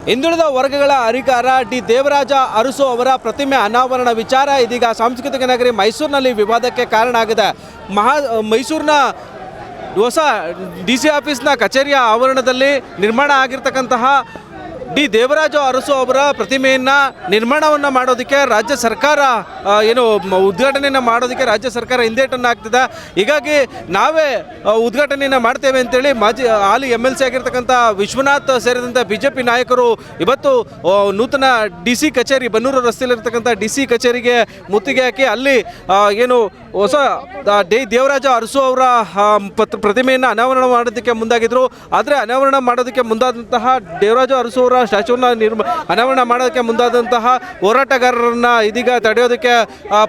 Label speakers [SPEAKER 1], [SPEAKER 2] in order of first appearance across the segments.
[SPEAKER 1] ಹಿಂದುಳಿದ ವರ್ಗಗಳ ಹರಿಕಾರ ಡಿ ದೇವರಾಜ ಅರಸು ಅವರ ಪ್ರತಿಮೆ ಅನಾವರಣ ವಿಚಾರ ಇದೀಗ ಸಾಂಸ್ಕೃತಿಕ ನಗರಿ ಮೈಸೂರಿನಲ್ಲಿ ವಿವಾದಕ್ಕೆ ಕಾರಣ ಆಗಿದೆ. ಮೈಸೂರಿನ ಹೊಸ DC ಆಫೀಸ್ನ ಕಚೇರಿಯ ಆವರಣದಲ್ಲಿ ನಿರ್ಮಾಣ ಆಗಿರ್ತಕ್ಕಂತಹ ಡಿ ದೇವರಾಜ ಅರಸು ಅವರ ಪ್ರತಿಮೆಯನ್ನು ನಿರ್ಮಾಣವನ್ನು ಮಾಡೋದಕ್ಕೆ ರಾಜ್ಯ ಸರ್ಕಾರ ಉದ್ಘಾಟನೆಯನ್ನು ಮಾಡೋದಕ್ಕೆ ರಾಜ್ಯ ಸರ್ಕಾರ ಹಿಂದೇಟನ್ನು ಹಾಕ್ತಿದೆ. ಹೀಗಾಗಿ ನಾವೇ ಉದ್ಘಾಟನೆಯನ್ನು ಮಾಡ್ತೇವೆ ಅಂತೇಳಿ ಹಾಲಿ MLC ಆಗಿರ್ತಕ್ಕಂಥ ವಿಶ್ವನಾಥ್ ಸೇರಿದಂತೆ BJP ನಾಯಕರು ಇವತ್ತು ನೂತನ DC ಕಚೇರಿ ಬನ್ನೂರು ರಸ್ತೆಯಲ್ಲಿರ್ತಕ್ಕಂಥ DC ಕಚೇರಿಗೆ ಮುತ್ತಿಗೆ ಹಾಕಿ ಅಲ್ಲಿ ಹೊಸ ದೇವರಾಜ ಅರಸು ಅವರ ಪ್ರತಿಮೆಯನ್ನು ಅನಾವರಣ ಮಾಡೋದಕ್ಕೆ ಮುಂದಾಗಿದ್ದರು. ಆದರೆ ಅನಾವರಣ ಮಾಡೋದಕ್ಕೆ ಮುಂದಾದಂತಹ ದೇವರಾಜ ಅರಸು ಅವರ ಸ್ಟ್ಯಾಚ್ಯೂನ ಅನಾವರಣ ಮಾಡೋದಕ್ಕೆ ಮುಂದಾದಂತಹ ಹೋರಾಟಗಾರರನ್ನು ಇದೀಗ ತಡೆಯೋದಕ್ಕೆ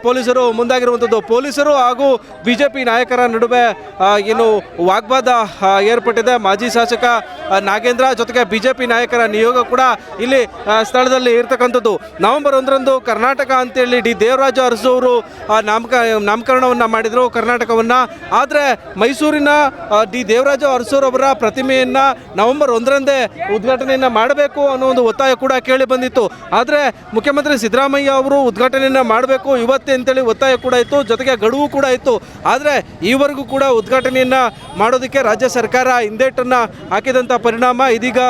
[SPEAKER 1] ಪೊಲೀಸರು ಮುಂದಾಗಿರುವಂಥದ್ದು. ಪೊಲೀಸರು ಹಾಗೂ BJP ನಾಯಕರ ನಡುವೆ ವಾಗ್ವಾದ ಏರ್ಪಟ್ಟಿದೆ. ಮಾಜಿ ಶಾಸಕ ನಾಗೇಂದ್ರ ಜೊತೆಗೆ BJP ನಾಯಕರ ನಿಯೋಗ ಕೂಡ ಇಲ್ಲಿ ಸ್ಥಳದಲ್ಲಿ ಇರ್ತಕ್ಕಂಥದ್ದು. ನವೆಂಬರ್ 1ರಂದು ಕರ್ನಾಟಕ ಅಂತೇಳಿ ಡಿ ದೇವರಾಜ ಅರಸು ಅವರು ನಾಮಕರಣವನ್ನು ಮಾಡಿದರು ಕರ್ನಾಟಕವನ್ನು. ಆದರೆ ಮೈಸೂರಿನ ಡಿ ದೇವರಾಜ ಅರಸುರವರ ಪ್ರತಿಮೆಯನ್ನು ನವೆಂಬರ್ 1ರಂದೇ ಉದ್ಘಾಟನೆಯನ್ನು ಮಾಡಬೇಕು ಅನ್ನೋ ಒಂದು ಒತ್ತಾಯ ಕೂಡ ಕೇಳಿ ಬಂದಿತ್ತು. ಆದರೆ ಮುಖ್ಯಮಂತ್ರಿ ಸಿದ್ದರಾಮಯ್ಯ ಅವರು ಉದ್ಘಾಟನೆಯನ್ನು ಮಾಡಬೇಕು ಇವತ್ತೇ ಅಂತೇಳಿ ಒತ್ತಾಯ ಕೂಡ ಇತ್ತು, ಜೊತೆಗೆ ಗಡುವು ಕೂಡ ಇತ್ತು. ಆದರೆ ಈವರೆಗೂ ಕೂಡ ಉದ್ಘಾಟನೆಯನ್ನು ಮಾಡೋದಕ್ಕೆ ರಾಜ್ಯ ಸರ್ಕಾರ ಹಿಂದೇಟನ್ನು ಹಾಕಿದಂಥ ಪರಿಣಾಮ ಇದೀಗ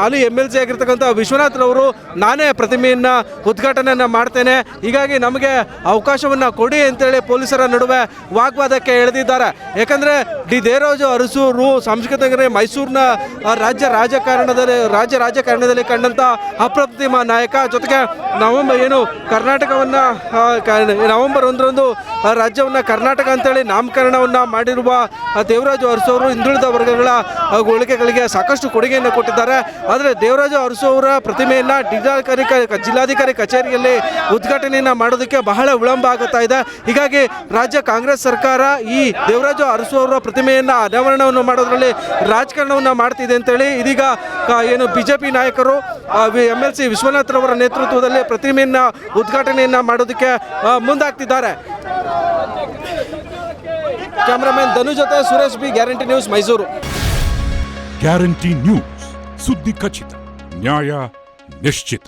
[SPEAKER 1] ಹಾಲಿ MLC ಆಗಿರ್ತಕ್ಕಂಥ ವಿಶ್ವನಾಥ್ರವರು ನಾನೇ ಪ್ರತಿಮೆಯನ್ನು ಉದ್ಘಾಟನೆಯನ್ನು ಮಾಡ್ತೇನೆ, ಹೀಗಾಗಿ ನಮಗೆ ಅವಕಾಶವನ್ನು ಕೊಡಿ ಅಂತೇಳಿ ಪೊಲೀಸರ ನಡುವೆ ವಾಗ್ವಾದಕ್ಕೆ ಎಳೆದಿದ್ದಾರೆ. ಯಾಕಂದರೆ ಡಿ ದೇವರಾಜ ಅರಸೂರು ಸಾಂಸ್ಕೃತಿಕ ನಗರಿ ಮೈಸೂರಿನ ರಾಜ್ಯ ರಾಜಕಾರಣದಲ್ಲಿ ಕಂಡಂಥ ಅಪ್ರತಿಮ ನಾಯಕ. ಜೊತೆಗೆ ಕರ್ನಾಟಕವನ್ನು ನವೆಂಬರ್ 1ರಂದು ರಾಜ್ಯವನ್ನು ಕರ್ನಾಟಕ ಅಂತೇಳಿ ನಾಮಕರಣವನ್ನು ಮಾಡಿರುವ ದೇವರಾಜ ಅರಸು ಅವರು ಹಿಂದುಳಿದ ವರ್ಗಗಳ ಗಳಿಕೆಗಳಿಗೆ ಸಾಕಷ್ಟು ಕೊಡುಗೆಯನ್ನು ಕೊಟ್ಟಿದ್ದಾರೆ. ಆದರೆ ದೇವರಾಜ ಅರಸು ಅವರ ಪ್ರತಿಮೆಯನ್ನು ಜಿಲ್ಲಾಧಿಕಾರಿ ಕಚೇರಿಯಲ್ಲಿ ಉದ್ಘಾಟನೆಯನ್ನು ಮಾಡೋದಕ್ಕೆ ಬಹಳ ವಿಳಂಬ ಆಗುತ್ತಾ ಇದೆ. ಹೀಗಾಗಿ ರಾಜ್ಯ ಕಾಂಗ್ರೆಸ್ ಸರ್ಕಾರ ಈ ದೇವರಾಜ ಅರಸು ಅವರ ಪ್ರತಿಮೆಯನ್ನು ಅನಾವರಣವನ್ನು ಮಾಡೋದ್ರಲ್ಲಿ ರಾಜಕಾರಣವನ್ನು ಮಾಡ್ತಿದೆ ಅಂತೇಳಿ ಇದೀಗ BJP ನಾಯಕರು MLC ವಿಶ್ವನಾಥ್ರವರ ನೇತೃತ್ವದಲ್ಲಿ ಪ್ರತಿಮೆಯನ್ನು ಉದ್ಘಾಟನೆಯನ್ನು ಮಾಡೋದಕ್ಕೆ ಮುಂದಾಗ್ತಿದ್ದಾರೆ. ಕ್ಯಾಮರಾಮನ್ ಧನು ಜೊತೆ Suresh B, guarantee news, Mysuru.
[SPEAKER 2] Guarantee news, ಸುದ್ದಿ ಖಚಿತ, ನ್ಯಾಯ ನಿಶ್ಚಿತ.